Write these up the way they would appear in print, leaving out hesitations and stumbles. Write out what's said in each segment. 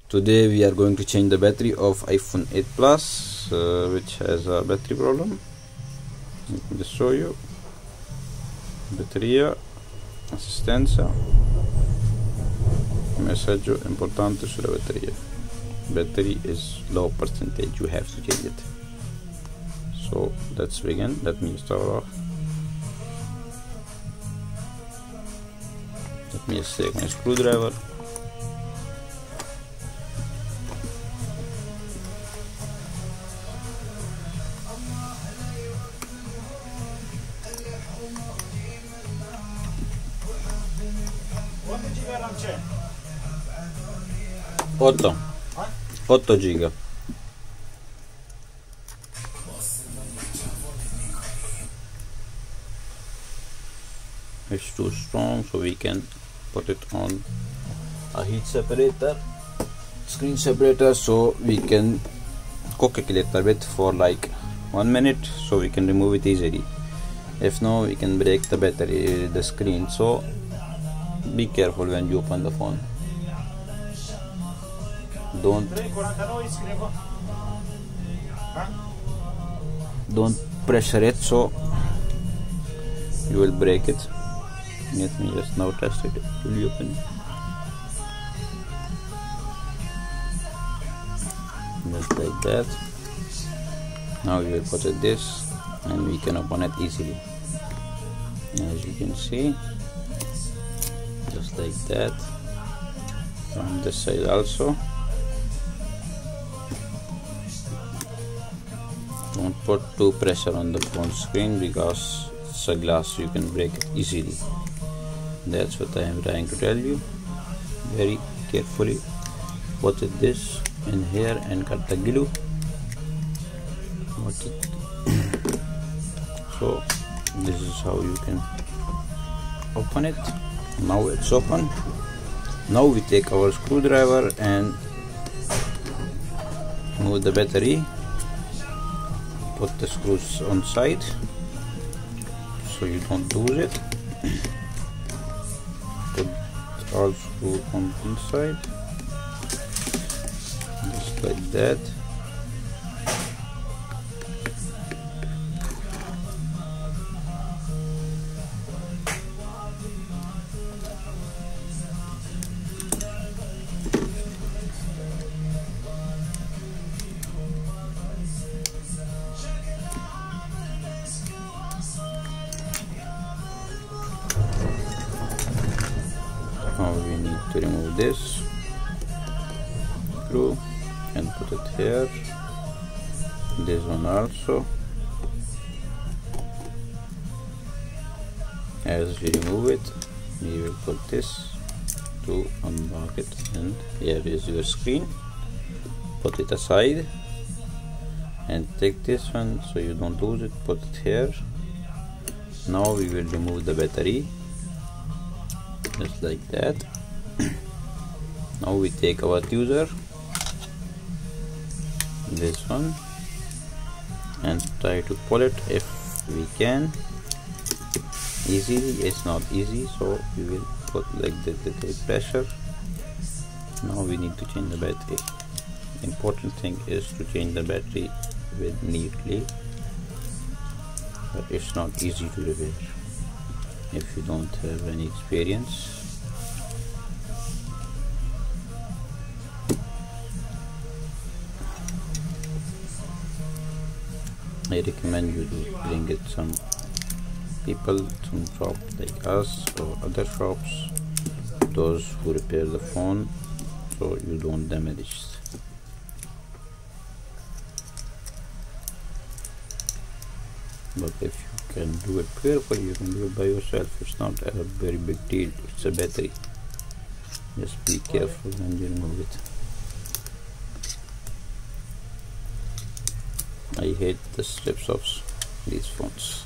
Today we are going to change the battery of iPhone 8 Plus, which has a battery problem. Let me just show you. Batteria, assistenza, messaggio importante sulla batteria. Battery is low percentage, you have to change it. So let's begin. Let me start off. Let me just take my screwdriver. Otto giga. It's too strong, so we can put it on a heat separator, screen separator, so we can cook it a little bit for like 1 minute, so we can remove it easily. If no, we can break the battery, the screen, so be careful when you open the phone. Don't pressure it, so you will break it. Let me just now test it. Will you open it? Just like that. Now we will put it this, and we can open it easily. As you can see, just like that. From this side also. Don't put too pressure on the phone screen because it's a glass, you can break it easily. That's what I am trying to tell you. Very carefully put it this in here and cut the glue. So this is how you can open it. Now it's open. Now we take our screwdriver and move the battery. Put the screws on side so you don't lose it. Put all screws on inside, just like that. Now we need to remove this screw and put it here. This one also. As we remove it, we will put this to unlock it, and here is your screen. Put it aside and take this one so you don't lose it. Put it here. Now we will remove the battery. Just like that. Now we take our tweezer, this one, and try to pull it if we can. Easily, it's not easy, so we will put like this with pressure. Now we need to change the battery. Important thing is to change the battery with neatly, but it's not easy to repair if you don't have any experience. I recommend you to bring it some people, some shop like us or other shops, those who repair the phone, so you don't damage it. But if you can do it carefully, you can do it by yourself. It's not a very big deal. It's a battery. Just be careful when you remove it. I hate the strips of these phones.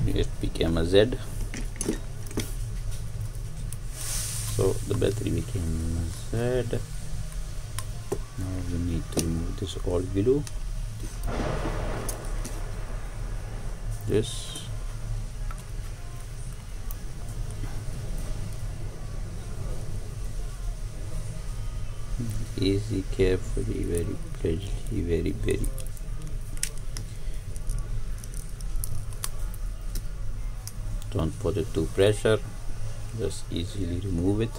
It became a Z. So the battery became Z. Now we need to remove this all glue. This easy, carefully, very pleasantly, very. Don't put it to pressure, just easily remove it.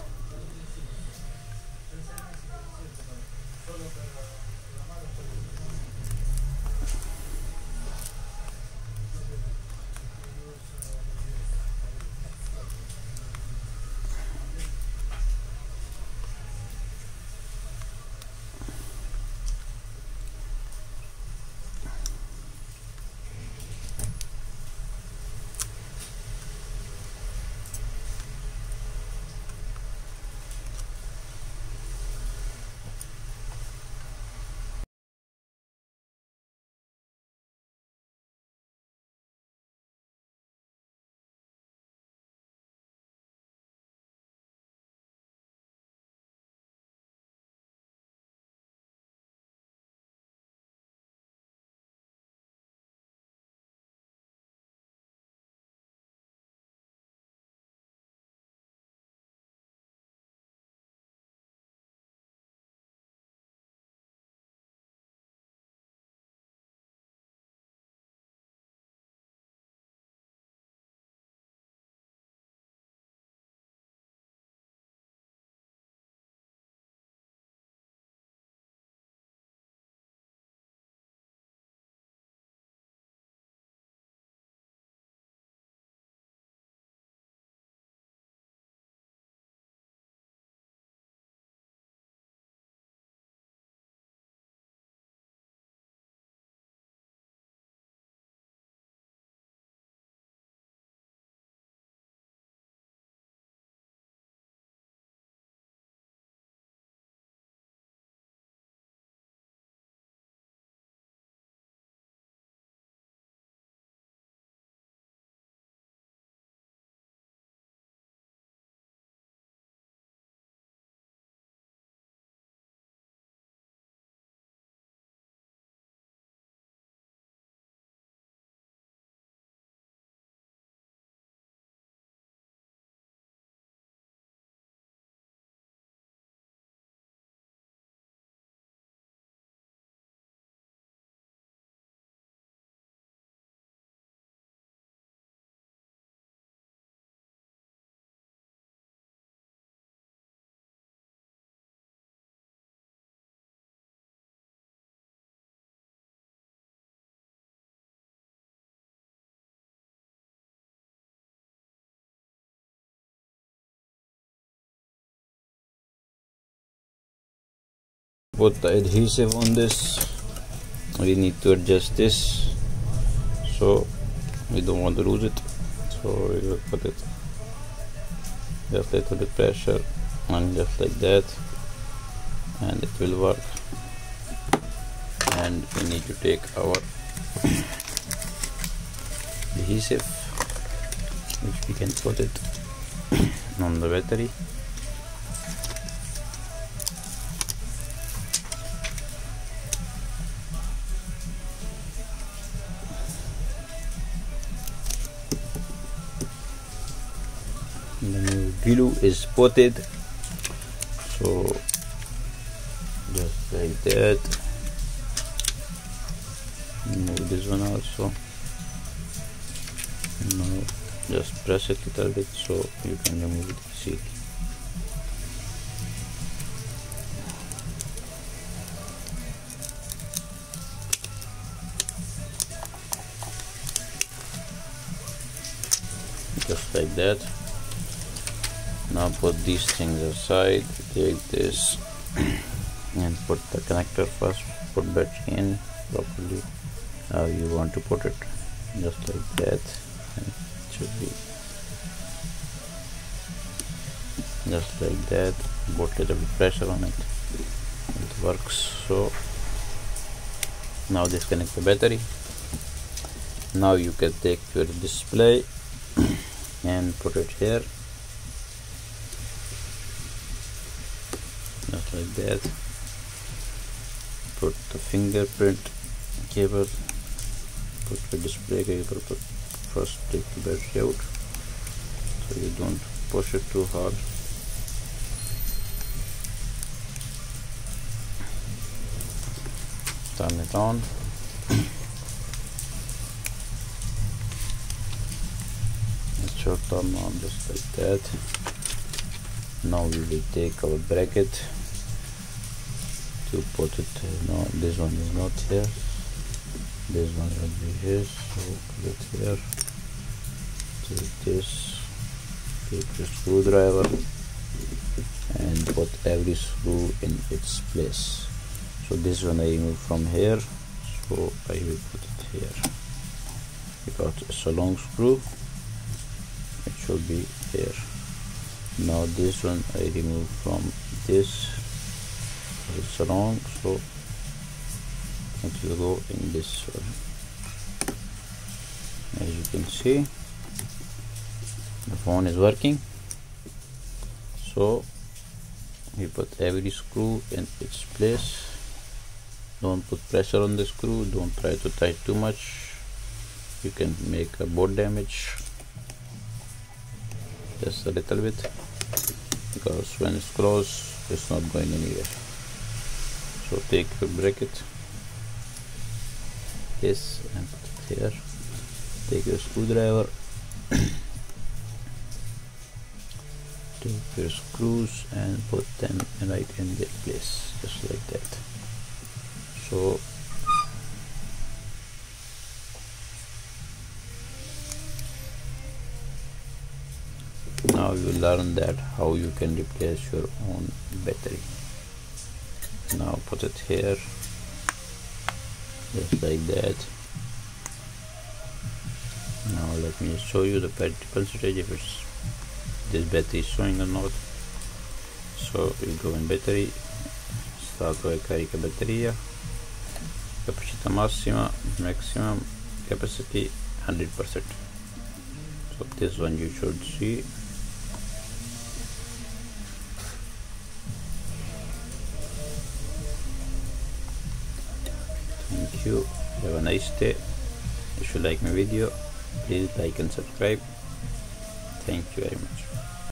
Put the adhesive on this. We need to adjust this, so we don't want to lose it. So we will put it just little bit pressure and just like that, and it will work. And we need to take our adhesive, which we can put it on the battery. The new glue is putted, so just like that. Move this one also. Now just press it a little bit so you can remove it easily. Just like that. Now put these things aside, take this and put the connector first, put battery in properly how you want to put it, just like that, and it should be just like that. Put a little bit pressure on it, it works. So now disconnect the battery. Now you can take your display and put it here, just like that. put the fingerprint cable, put the display cable, but first take the battery out so you don't push it too hard. Turn it on. It should turn on just like that. Now we will take our bracket to put it. No, this one is not here. This one will be here, so put it here. Take this, take the screwdriver and put every screw in its place. So this one I remove from here, so I will put it here because it's a long screw. It should be here. Now this one I remove from this, it's long, so it will go in this one. As you can see, the phone is working. So we put every screw in its place. Don't put pressure on the screw, don't try to tighten too much, you can make a board damage. Just a little bit, because when it's closed it's not going anywhere. So take your bracket, this, and put it here. Take your screwdriver, take your screws and put them right in their place, just like that. So now you will learn that how you can replace your own battery. Now put it here, just like that. Now let me show you the battery percentage, if this battery is showing or not. So you go in battery, stato e carica batteria, capacità massima, maximum capacity 100%. So this one you should see. Thank you, have a nice day. If you like my video, please like and subscribe. Thank you very much.